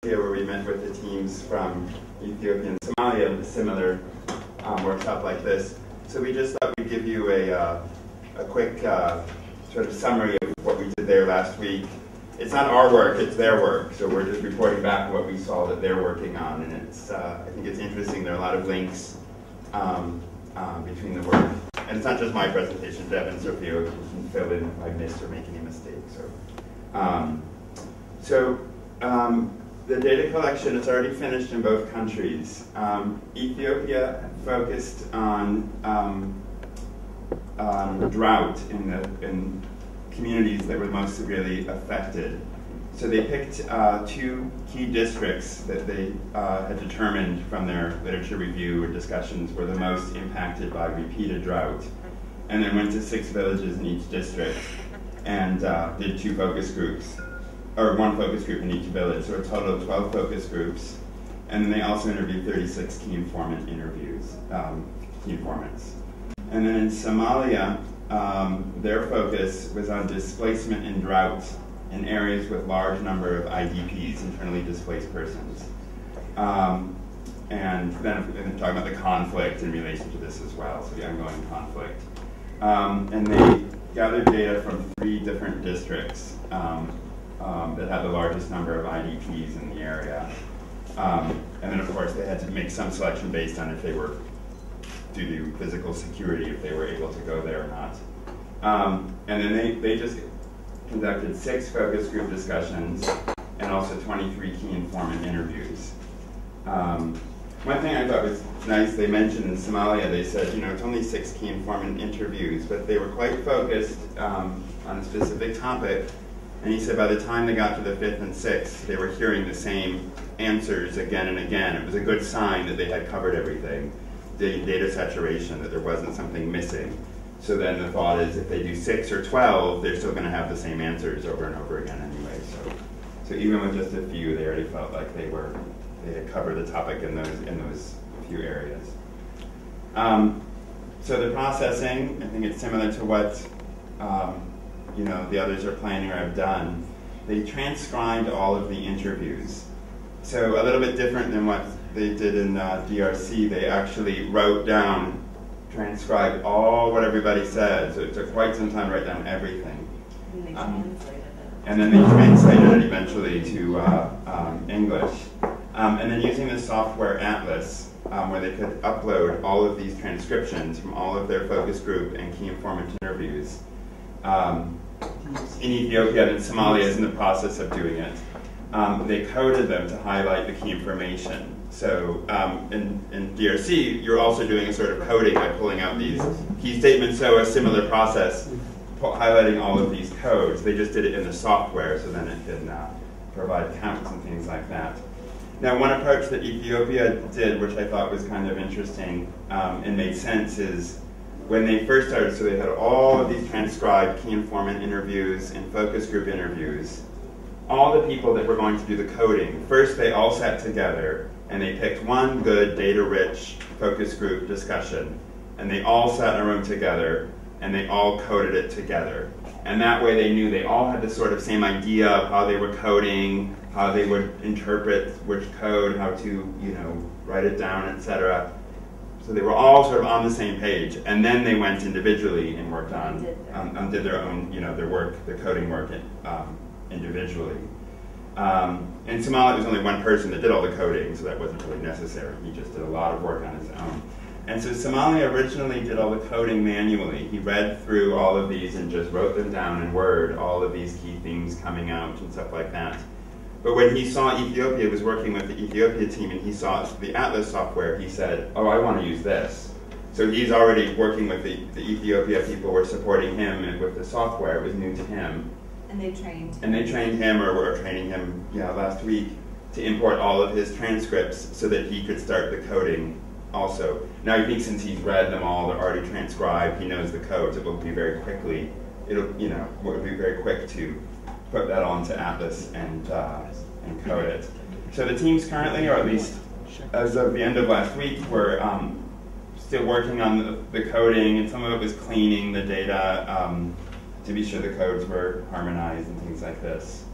Here where we met with the teams from Ethiopia and Somalia with a similar workshop like this. So we just thought we'd give you a quick sort of summary of what we did there last week. It's not our work, it's their work, so we're just reporting back what we saw that they're working on, and it's I think it's interesting. There are a lot of links between the work. And it's not just my presentation, Deb and Sophia can fill in if I missed or make any mistakes. The data collection is already finished in both countries. Ethiopia focused on drought in communities that were most severely affected. So they picked two key districts that they had determined from their literature review or discussions were the most impacted by repeated drought, and then went to 6 villages in each district and did 2 focus groups, or 1 focus group in each village, so a total of 12 focus groups. And then they also interviewed 36 key informant key informants. And then in Somalia, their focus was on displacement and drought in areas with large number of IDPs, internally displaced persons. And then talking about the conflict in relation to this as well, so the ongoing conflict. And they gathered data from 3 different districts that had the largest number of IDPs in the area. And then of course they had to make some selection based on if they were, due to physical security, if they were able to go there or not. And then they just conducted 6 focus group discussions and also 23 key informant interviews. One thing I thought was nice, they mentioned in Somalia, they said, you know, it's only 6 key informant interviews, but they were quite focused on a specific topic. And he said by the time they got to the 5th and 6th, they were hearing the same answers again and again. It was a good sign that they had covered everything, the data saturation, that there wasn't something missing. So then the thought is if they do 6 or 12, they're still going to have the same answers over and over again anyway. So even with just a few, they already felt like they had covered the topic in those few areas. So the processing, I think it's similar to what the others are planning or have done. They transcribed all of the interviews. So a little bit different than what they did in DRC. They actually wrote down, transcribed what everybody said. So it took quite some time to write down everything. And they translated it. And then they translated it eventually to English. And then using the software Atlas, where they could upload all of these transcriptions from all of their focus group and key informant interviews. In Ethiopia and Somalia is in the process of doing it. They coded them to highlight the key information. So in DRC, you're also doing a sort of coding by pulling out these key statements. So a similar process, highlighting all of these codes. They just did it in the software, so then it can provide counts and things like that. Now, one approach that Ethiopia did, which I thought was kind of interesting and made sense, is when they first started, so they had all of these transcribed key informant interviews and focus group interviews. All the people that were going to do the coding, first they all sat together and they picked one good data-rich focus group discussion, and they all sat in a room together and they all coded it together. And that way they knew they all had the sort of same idea of how they were coding, how they would interpret which code, how to write it down, etc. So they were all sort of on the same page, and then they went individually and worked did their own, their work, their coding work individually. In Somalia, it was only one person that did all the coding, so that wasn't really necessary. He just did a lot of work on his own. And so Somalia originally did all the coding manually. He read through all of these and just wrote them down in Word, all of these key things coming out and stuff like that. But when he saw Ethiopia was working with the Ethiopia team and he saw the Atlas software, he said, oh, I want to use this. So he's already working with the Ethiopia people were supporting him and with the software. It was new to him. And they trained. And they trained him, or were training him last week, to import all of his transcripts so that he could start the coding also. Now I think since he's read them all, they're already transcribed, he knows the codes, it will be very quickly, it would be very quick to put that onto Atlas and code it. So the teams currently, or at least as of the end of last week, were still working on the coding, and some of it was cleaning the data to be sure the codes were harmonized and things like this.